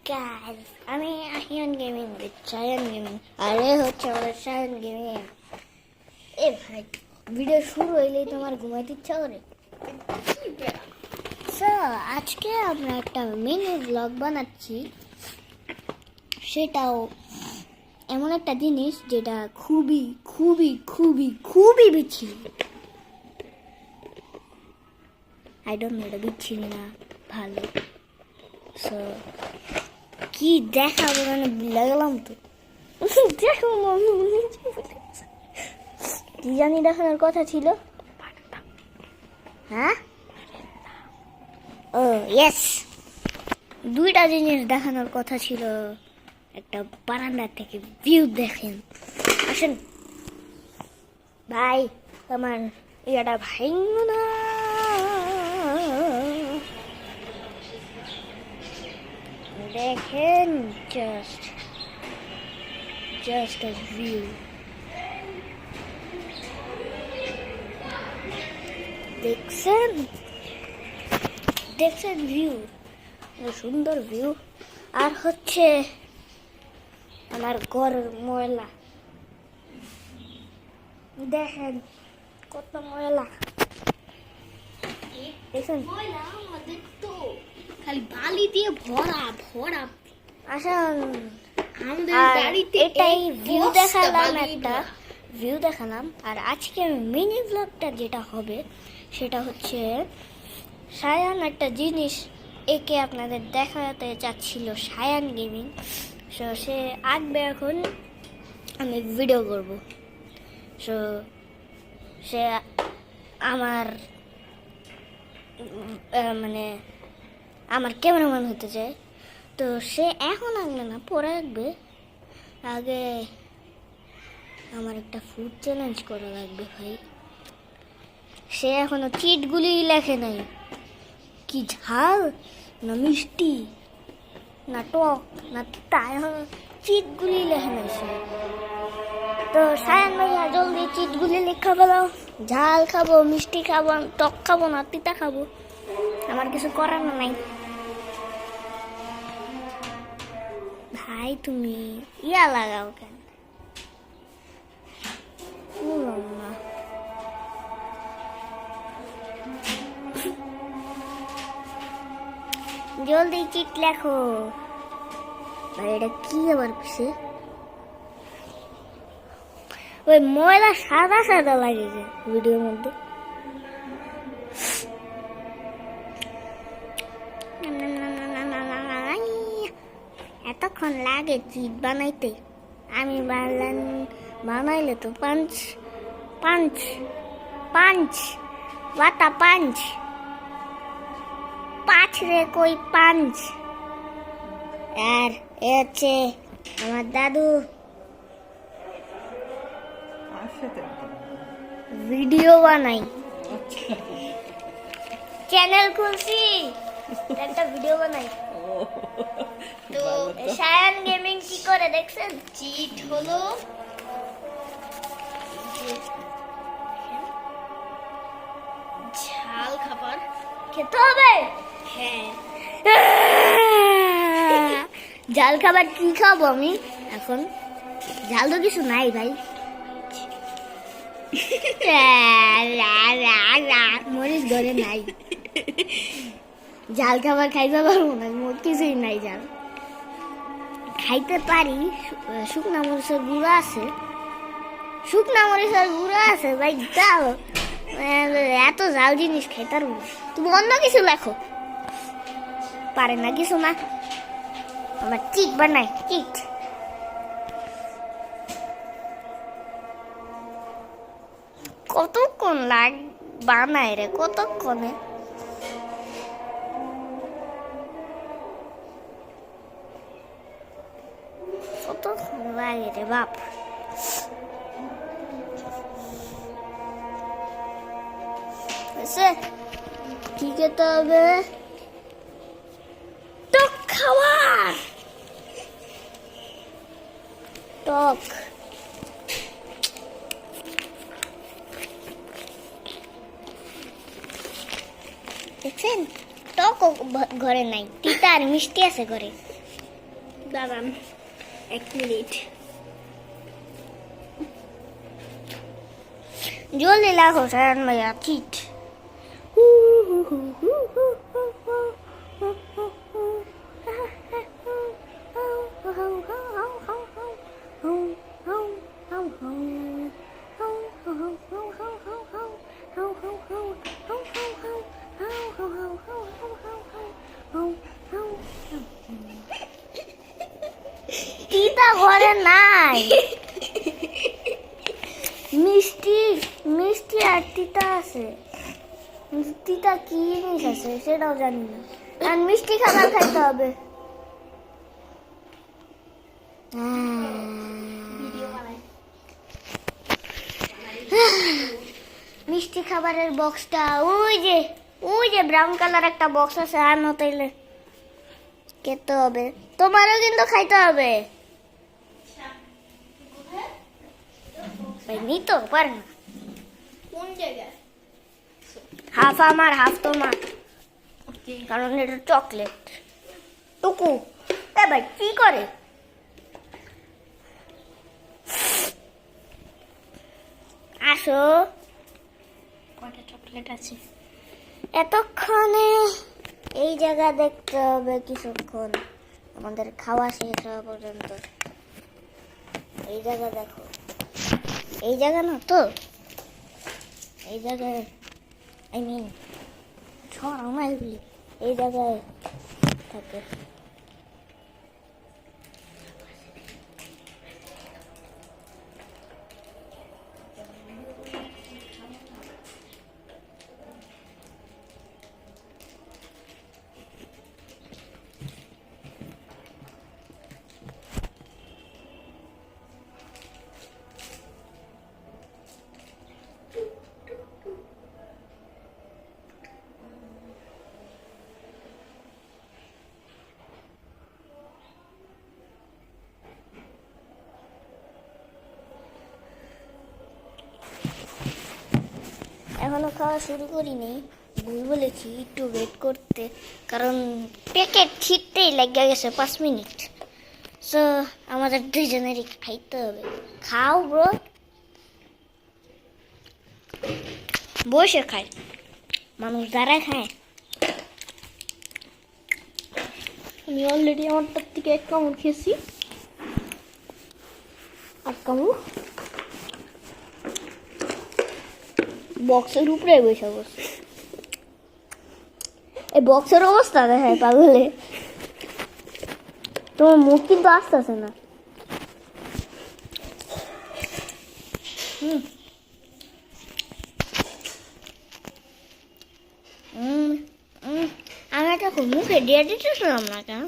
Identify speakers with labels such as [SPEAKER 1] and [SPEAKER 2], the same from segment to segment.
[SPEAKER 1] Guys, আমি Ahiyan gaming with Sayan gaming, আর এ হচ্ছে আমাদের সায়ান গেমিং। এ ভাই, ভিডিও শুরু হইলেই তোমার ঘুমাইতে ইচ্ছা করে। সো আজকে আমরা একটা মিনি ব্লগ বানাচ্ছি, সেটাও এমন একটা জিনিস যেটা খুবই খুবই খুবই খুবই বিচ্ছিরি। আই ডোন্ট নো, এটা বিচ্ছিরি না ভালো। সো কি দেখাবো, মানে ভুলে গেলাম তো। দেখো কি জানি দেখানোর কথা ছিল। হ্যাঁ, ও ইয়েস, দুইটা জিনিস দেখানোর কথা ছিল। একটা বারান্দা থেকে ভিউ দেখেন, আসেন ভাই, আমার ইয়াটা ভাই না। দেখেন জাস্ট a view. দেখছেন ভিউ, সুন্দর ভিউ। আর হচ্ছে আমার ঘরের ময়লা, দেখেন কত ময়লা। দেখছেন
[SPEAKER 2] খালি বালি দিয়ে ভরা ভরা।
[SPEAKER 1] আসেন,
[SPEAKER 2] আমাদের
[SPEAKER 1] আর
[SPEAKER 2] বাড়িতে
[SPEAKER 1] এটাই ভিউ
[SPEAKER 2] বস্তা
[SPEAKER 1] দেখালাম,
[SPEAKER 2] বালি
[SPEAKER 1] একটা
[SPEAKER 2] ভরা।
[SPEAKER 1] ভিউ দেখালাম। আর আজকে মিনি ব্লগটা যেটা হবে সেটা হচ্ছে সায়ান একটা জিনিস একে আপনাদের দেখাতে চাচ্ছিল, সায়ান গেমিং। সো সে আঁকবে, এখন আমি ভিডিও করব। সো সে আমার মানে আমার ক্যামেরাম্যান হতে চায়। তো সে এখন আঁকবে না, পরে আঁকবে। আগে আমার একটা ফুড চ্যালেঞ্জ করা লাগবে ভাই। সে এখনো চিটগুলি লেখে নাই, কি ঝাল না মিষ্টি না টক না তিতা, এখন চিটগুলি লেখে নাই সে। তো সায়ান ভাইয়া জলদি চিটগুলি লেখা ফেলাও। ঝাল খাবো, মিষ্টি খাবো, টক খাবো না তিতা খাবো, আমার কিছু করার নাই। ভাই তুমি ইয়া লাগাও কেন? বুঝলাম না। জলদি চিট লেখো ভাই। এটা কি আবার পিছে ওই ময়লা সাদা সাদা লাগে ভিডিওর মধ্যে। এতক্ষণ লাগে চিট বানাইতে, আমি বানাইলে তো পাঁচ পাঁচ পাঁচ বাতা পাঁচ পাঁচ রে কই পাঁচ। আর এ হচ্ছে আমার দাদু, ভিডিও বানাই, চ্যানেল খুলছি, একটা ভিডিও বানাই। তো সায়ান গেমিং কি করে দেখছেন?
[SPEAKER 2] চিট হলো ঝাল খাবার
[SPEAKER 1] খেতে হবে।
[SPEAKER 2] হ্যাঁ,
[SPEAKER 1] ঝাল খাবার কি খাবো আমি এখন? ঝাল তো কিছু নাই ভাই। মরিচ ঘরে নাই, ঝাল খাবার খাইতে পারবো না, কিছুই নাই ঝাল। খাইতে পারি, শুকনা মরিচের গুঁড়া আছে, শুকনা মরিচের গুঁড়া আছে ভাই, তাও এত ঝাল জিনিস খাইতে পারবো না। তুমি অন্য কিছু লেখো, পারে না কিছু না। আমার চিট বানাই, চিট। কতক্ষণ বানায় রে, কতক্ষণে? কতক্ষণ লাগে রে বাপ। কি খেতে হবে? টক খাবার, টক। দেখছেন, টক ঘরে নাই, তিতা আর মিষ্টি আছে ঘরে।
[SPEAKER 2] দাঁড়ান 1 মিনিট।
[SPEAKER 1] জলদি লাগো সায়ন ভাইয়া চিট। তিতা ঘরে নাই, মিষ্টি মিষ্টি আর তিতা আছে। কিন্তু তিতা কি জিনিস আছে সেটাও জানি না। আর মিষ্টি খাবার খাইতে হবে। মিষ্টি খাবারের বক্সটা ওই যে ব্রাউন কালার একটা বক্স আছে, আনো তাইলে খেতে হবে। তোমারও কিন্তু খাইতে হবে। ভাই নিতে পারে না,
[SPEAKER 2] কোন জায়গায়?
[SPEAKER 1] হাফ আমার হাফ তোমার,
[SPEAKER 2] ওকে।
[SPEAKER 1] কারণ এটা চকলেট। টুকু এ ভাই কি করে? আসো,
[SPEAKER 2] কয়টা চকলেট আছে?
[SPEAKER 1] এতক্ষণে এই জায়গা দেখতে হবে কিছুক্ষণ, আমাদের খাওয়া শেষ হওয়া পর্যন্ত। এই জায়গা দেখো, এই জায়গা না তো, এই জায়গায় আই মিন ছড়াও না এগুলি, এই জায়গায় থাকে। এখনো খাওয়া শুরু করিনি, ভুল বলেছি, একটু ওয়েট করতে, কারণ প্যাকেট ছিটতেই লেগে গেছে 5 মিনিট। সো আমাদের দুইজনেরই খাইতে হবে। খাও ব্রো, বসে খায় মানুষ, দাঁড়ায় খায়।
[SPEAKER 2] আমি অলরেডি আমারটার থেকে 1 কামড় খেয়েছি। আর কামড়
[SPEAKER 1] বক্সের উপরে বসে বসে, এই বক্সের অবস্থা দেখায় পাগলে। তোমার মুখ কিন্তু আসতেছে না। আমি একটা মুখে দিয়ে দিতেছিলাম না কেন?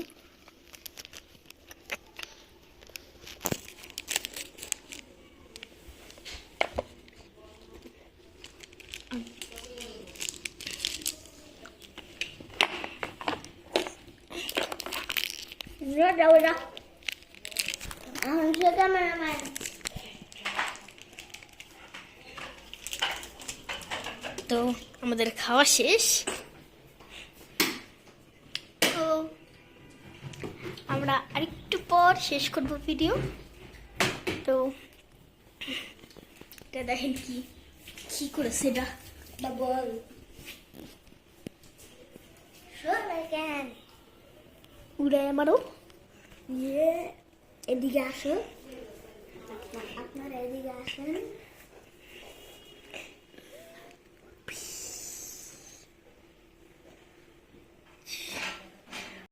[SPEAKER 2] তো আমাদের খাওয়া শেষ। তো আমরা আরেকটু পর শেষ করব ভিডিও। তো এটা দেখেন কি করেছে এটা।
[SPEAKER 1] Double. Sure I can.
[SPEAKER 2] উড়ে আমারও।
[SPEAKER 1] ইয়ে, এদিকে আসো, আপনার এদিকে আসেন।